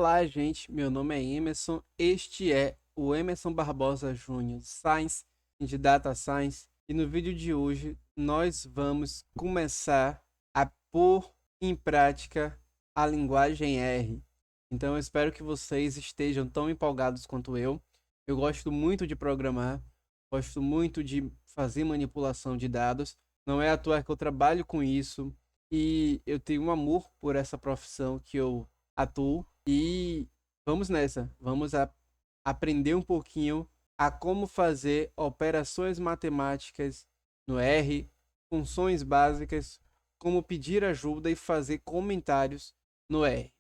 Olá, gente. Meu nome é Emerson. Este é o Emerson Barbosa Júnior Science de Data Science. E no vídeo de hoje nós vamos começar a pôr em prática a linguagem R. Então eu espero que vocês estejam tão empolgados quanto eu. Eu gosto muito de programar, gosto muito de fazer manipulação de dados. Não é à toa que eu trabalho com isso e eu tenho um amor por essa profissão que eu atuo. E vamos nessa, aprender um pouquinho a como fazer operações matemáticas no R, funções básicas, como pedir ajuda e fazer comentários no R.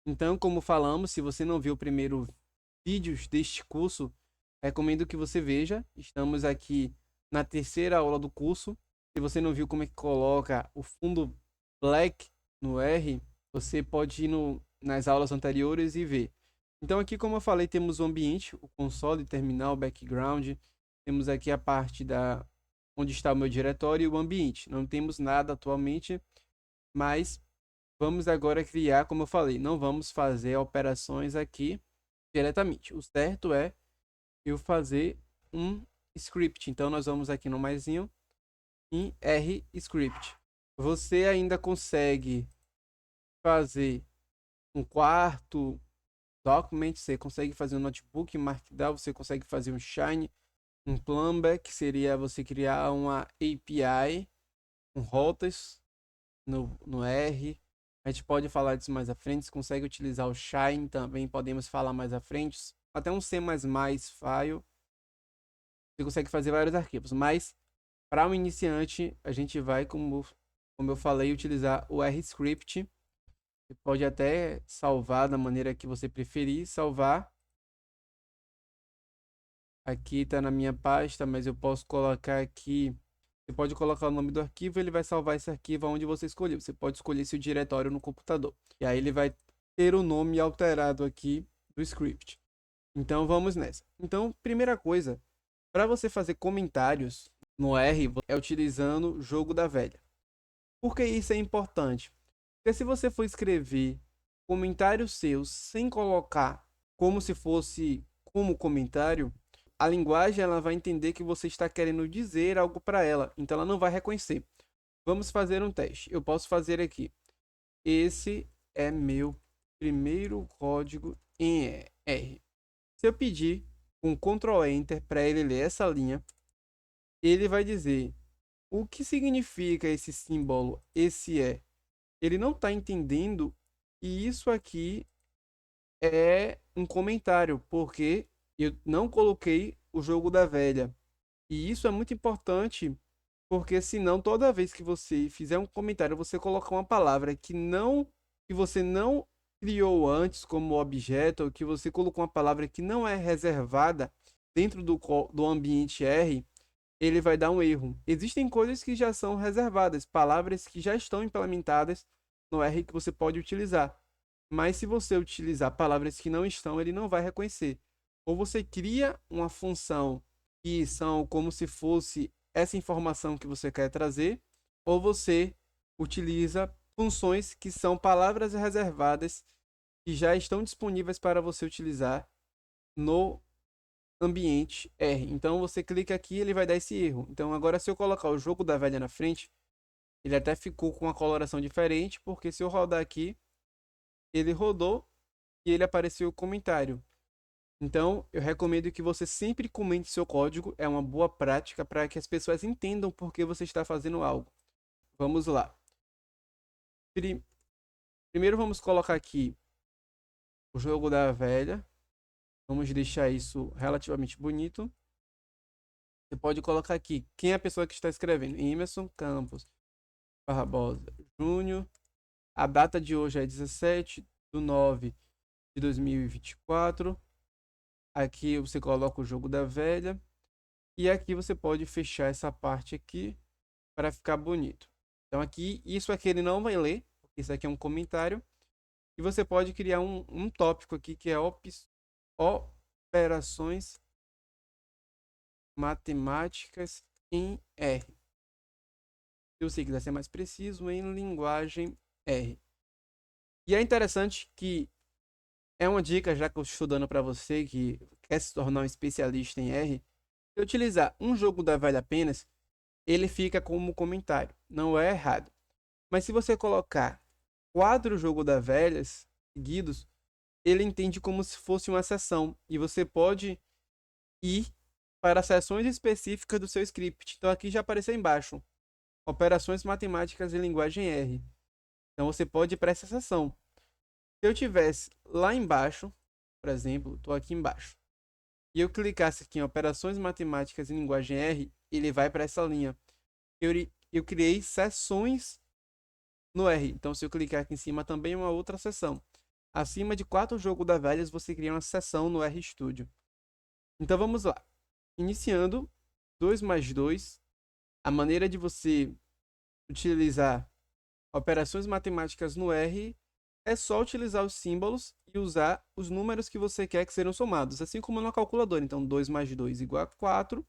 Então, como falamos, se você não viu o primeiro vídeos deste curso, recomendo que você veja. Estamos aqui na terceira aula do curso. Se você não viu como é que coloca o fundo black no R, você pode ir nas aulas anteriores e ver. Então aqui, como eu falei, temos o ambiente, o console, terminal, background. Temos aqui a parte onde está o meu diretório e o ambiente. Não temos nada atualmente, mas vamos agora criar, como eu falei, não vamos fazer operações aqui diretamente. O certo é eu fazer um script. Então nós vamos aqui no maisinho em R script. Você ainda consegue fazer um quarto document, você consegue fazer um notebook markdown, você consegue fazer um shine, um plumber, que seria você criar uma API, um rotas no R. A gente pode falar disso mais à frente. Você consegue utilizar o shine também, podemos falar mais à frente. Até um C++ file. Você consegue fazer vários arquivos, mas para um iniciante a gente vai, como eu falei, utilizar o RScript. Você pode até salvar da maneira que você preferir salvar. Aqui está na minha pasta, mas eu posso colocar aqui. Você pode colocar o nome do arquivo, ele vai salvar esse arquivo onde você escolheu. Você pode escolher seu diretório no computador. E aí ele vai ter o nome alterado aqui do script. Então vamos nessa. Então, primeira coisa, para você fazer comentários no R, é utilizando o jogo da velha. Por que isso é importante? Porque se você for escrever comentários seus sem colocar como se fosse como comentário, a linguagem ela vai entender que você está querendo dizer algo para ela, então ela não vai reconhecer. Vamos fazer um teste. Eu posso fazer aqui. Esse é meu primeiro código em R. Se eu pedir um Ctrl Enter para ele ler essa linha, ele vai dizer o que significa esse símbolo, esse é. Ele não está entendendo e isso aqui é um comentário, porque eu não coloquei o jogo da velha. E isso é muito importante, porque senão toda vez que você fizer um comentário, você colocar uma palavra que você não criou antes como objeto, ou que você colocou uma palavra que não é reservada dentro do ambiente R, ele vai dar um erro. Existem coisas que já são reservadas, palavras que já estão implementadas no R que você pode utilizar. Mas se você utilizar palavras que não estão, ele não vai reconhecer. Ou você cria uma função que são como se fosse essa informação que você quer trazer, ou você utiliza funções que são palavras reservadas que já estão disponíveis para você utilizar no ambiente R. Então você clica aqui, ele vai dar esse erro. Então agora se eu colocar o jogo da velha na frente, ele até ficou com uma coloração diferente, porque se eu rodar aqui, ele rodou e ele apareceu o comentário. Então, eu recomendo que você sempre comente seu código, é uma boa prática para que as pessoas entendam por que você está fazendo algo. Vamos lá. Primeiro vamos colocar aqui o jogo da velha. Vamos deixar isso relativamente bonito. Você pode colocar aqui quem é a pessoa que está escrevendo. Emerson Campos Barbosa Júnior. A data de hoje é 17/9/2024. Aqui você coloca o jogo da velha. E aqui você pode fechar essa parte aqui para ficar bonito. Então aqui, isso aqui ele não vai ler, porque isso aqui é um comentário. E você pode criar um tópico aqui que é operações matemáticas em R. Se você quiser ser mais preciso, em linguagem R. E é interessante que É uma dica, já que eu estou dando para você que quer se tornar um especialista em R, se utilizar um jogo da velha apenas, ele fica como comentário, não é errado. Mas se você colocar 4 jogos da velhas seguidos, ele entende como se fosse uma sessão e você pode ir para seções específicas do seu script. Então aqui já apareceu embaixo, operações matemáticas em linguagem R. Então você pode ir para essa seção. Se eu tivesse lá embaixo, por exemplo, estou aqui embaixo, e eu clicasse aqui em operações matemáticas em linguagem R, ele vai para essa linha. Eu criei seções no R. Então se eu clicar aqui em cima também é uma outra seção. Acima de 4 jogos da velhas, você cria uma seção no RStudio. Então vamos lá. Iniciando 2 mais 2, a maneira de você utilizar operações matemáticas no R é só utilizar os símbolos e usar os números que você quer que sejam somados, assim como no calculador. Então 2 mais 2 igual a 4,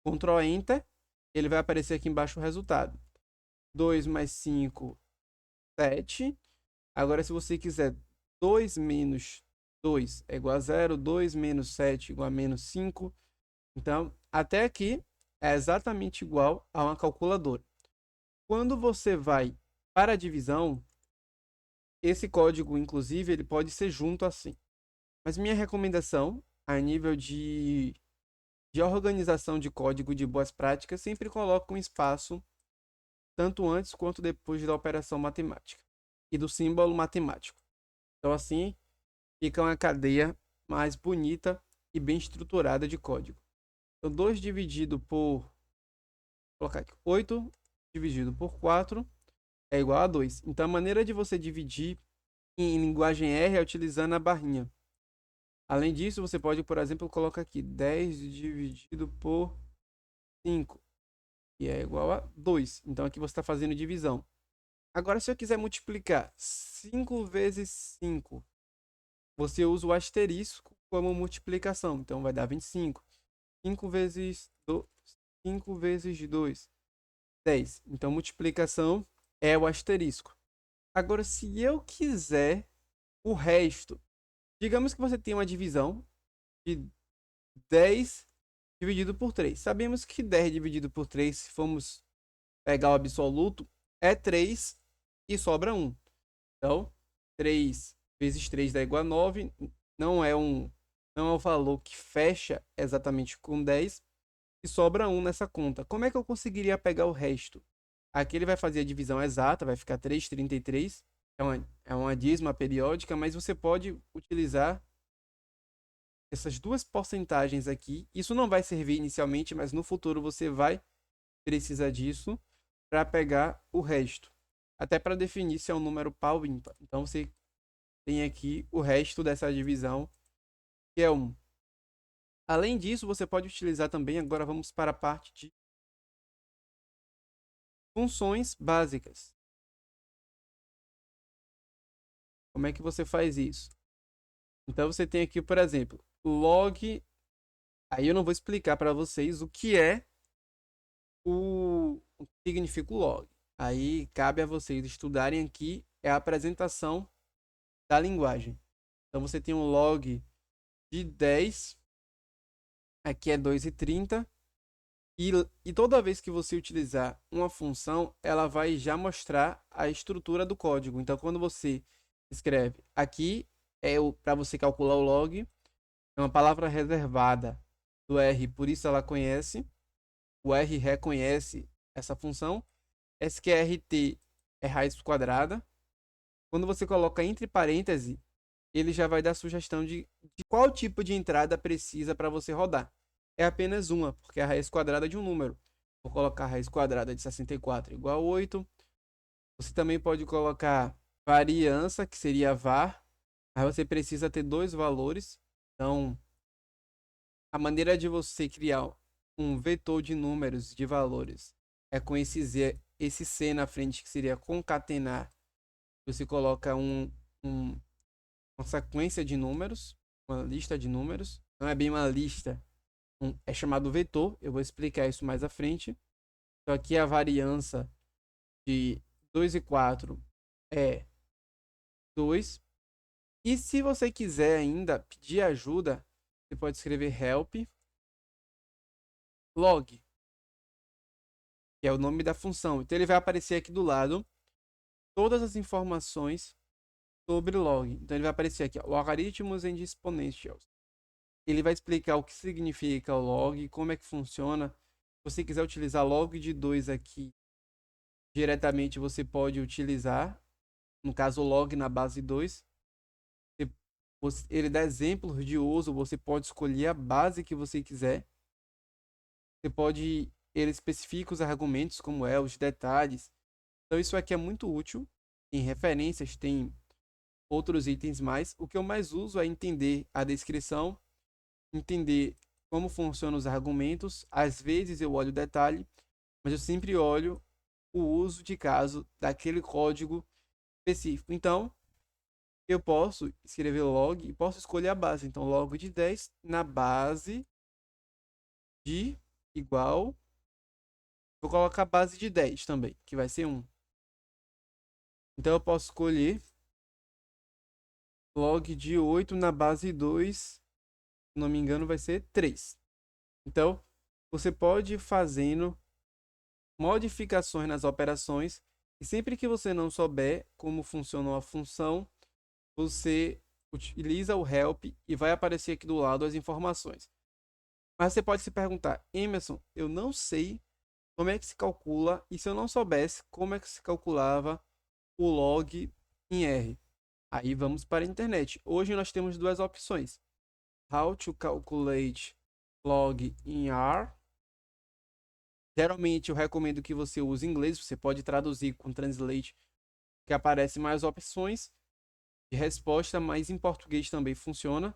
Ctrl Enter, ele vai aparecer aqui embaixo o resultado. 2 mais 5, 7. Agora se você quiser 2 menos 2 é igual a 0, 2 menos 7 igual a menos 5. Então, até aqui é exatamente igual a uma calculadora. Quando você vai para a divisão, esse código, inclusive, ele pode ser junto assim. Mas minha recomendação, a nível de organização de código de boas práticas, sempre coloca um espaço tanto antes quanto depois da operação matemática e do símbolo matemático. Então, assim, fica uma cadeia mais bonita e bem estruturada de código. Então, 2 dividido por, vou colocar aqui, 8 dividido por 4 é igual a 2. Então, a maneira de você dividir em linguagem R é utilizando a barrinha. Além disso, você pode, por exemplo, colocar aqui 10 dividido por 5, que é igual a 2. Então, aqui você está fazendo divisão. Agora, se eu quiser multiplicar 5 vezes 5, você usa o asterisco como multiplicação. Então, vai dar 25. 5 vezes 2, 5 vezes 2, 10. Então, multiplicação é o asterisco. Agora, se eu quiser o resto, digamos que você tem uma divisão de 10 dividido por 3. Sabemos que 10 dividido por 3, se formos pegar o absoluto, é 3 e sobra 1. Então, 3 vezes 3 dá igual a 9. Não é um valor que fecha exatamente com 10 e sobra 1 nessa conta. Como é que eu conseguiria pegar o resto? Aqui ele vai fazer a divisão exata, vai ficar 3,33. É uma dízima periódica, mas você pode utilizar essas duas porcentagens aqui. Isso não vai servir inicialmente, mas no futuro você vai precisar disso para pegar o resto. Até para definir se é um número par ou ímpar. Então você tem aqui o resto dessa divisão, que é 1. Além disso, você pode utilizar também, agora vamos para a parte de funções básicas. Como é que você faz isso? Então você tem aqui, por exemplo, log. Aí eu não vou explicar para vocês o que é o que significa o log. Aí cabe a vocês estudarem aqui é a apresentação da linguagem. Então você tem um log de 10, aqui é 2,30, e toda vez que você utilizar uma função, ela vai já mostrar a estrutura do código. Então quando você escreve aqui, para você calcular o log, é uma palavra reservada do R, por isso ela conhece. O R reconhece essa função. SQRT é raiz quadrada. Quando você coloca entre parênteses, ele já vai dar sugestão de qual tipo de entrada precisa para você rodar. É apenas uma, porque é a raiz quadrada de um número. Vou colocar a raiz quadrada de 64 igual a 8. Você também pode colocar variância, que seria var. Aí você precisa ter dois valores. Então, a maneira de você criar um vetor de números de valores é com esse C na frente, que seria concatenar. Você coloca uma sequência de números, uma lista de números. Não é bem uma lista, é chamado vetor. Eu vou explicar isso mais à frente. Então aqui a variância de 2 e 4 é 2. E se você quiser ainda pedir ajuda, você pode escrever help log, que é o nome da função. Então ele vai aparecer aqui do lado todas as informações sobre log. Então ele vai aparecer aqui, ó, logaritmos and exponentials. Ele vai explicar o que significa o log, como é que funciona. Se você quiser utilizar log de 2 aqui diretamente, você pode utilizar. No caso, o log na base 2. Ele dá exemplos de uso, você pode escolher a base que você quiser. Você pode, ele especifica os argumentos, como é, os detalhes. Então isso aqui é muito útil. Em referências, tem outros itens mais. O que eu mais uso é entender a descrição, entender como funcionam os argumentos. Às vezes eu olho o detalhe, mas eu sempre olho o uso de caso daquele código específico. Então, eu posso escrever log e posso escolher a base. Então, log de 10 na base de igual. Vou colocar a base de 10 também, que vai ser 1. Então, eu posso escolher log de 8 na base 2. Se não me engano, vai ser 3. Então, você pode ir fazendo modificações nas operações. E sempre que você não souber como funciona a função, você utiliza o help e vai aparecer aqui do lado as informações. Mas você pode se perguntar, Emerson, eu não sei como é que se calcula, e se eu não soubesse como é que se calculava o log em R? Aí vamos para a internet. Hoje nós temos duas opções. How to calculate log in R. Geralmente eu recomendo que você use inglês, você pode traduzir com Translate, que aparece mais opções de resposta, mas em português também funciona.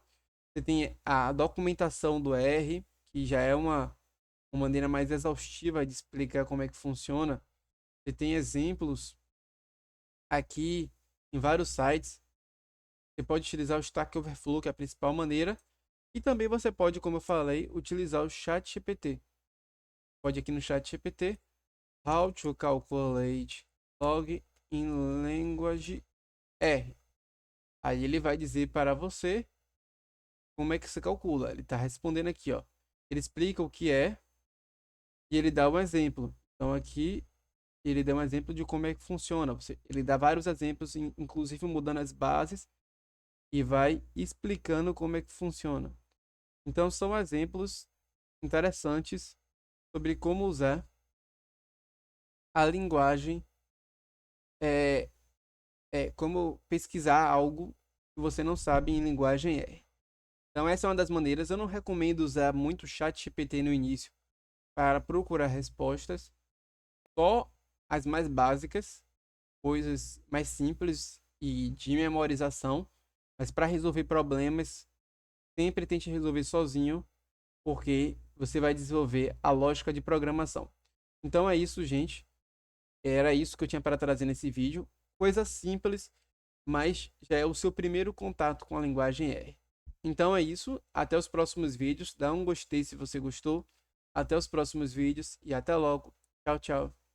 Você tem a documentação do R, que já é uma maneira mais exaustiva de explicar como é que funciona. Você tem exemplos aqui em vários sites. Você pode utilizar o Stack Overflow, que é a principal maneira. E também você pode, como eu falei, utilizar o ChatGPT. Pode aqui no ChatGPT, How to calculate log in language R. Aí ele vai dizer para você como é que se calcula. Ele está respondendo aqui, ó. Ele explica o que é e ele dá um exemplo. Então aqui ele dá um exemplo de como é que funciona. Ele dá vários exemplos, inclusive mudando as bases e vai explicando como é que funciona. Então são exemplos interessantes sobre como usar a linguagem, é, como pesquisar algo que você não sabe em linguagem R. Então essa é uma das maneiras. Eu não recomendo usar muito o ChatGPT no início para procurar respostas. Só as mais básicas, coisas mais simples e de memorização. Mas para resolver problemas, sempre tente resolver sozinho, porque você vai desenvolver a lógica de programação. Então é isso, gente. Era isso que eu tinha para trazer nesse vídeo. Coisa simples, mas já é o seu primeiro contato com a linguagem R. Então é isso. Até os próximos vídeos. Dá um gostei se você gostou. Até os próximos vídeos e até logo. Tchau, tchau.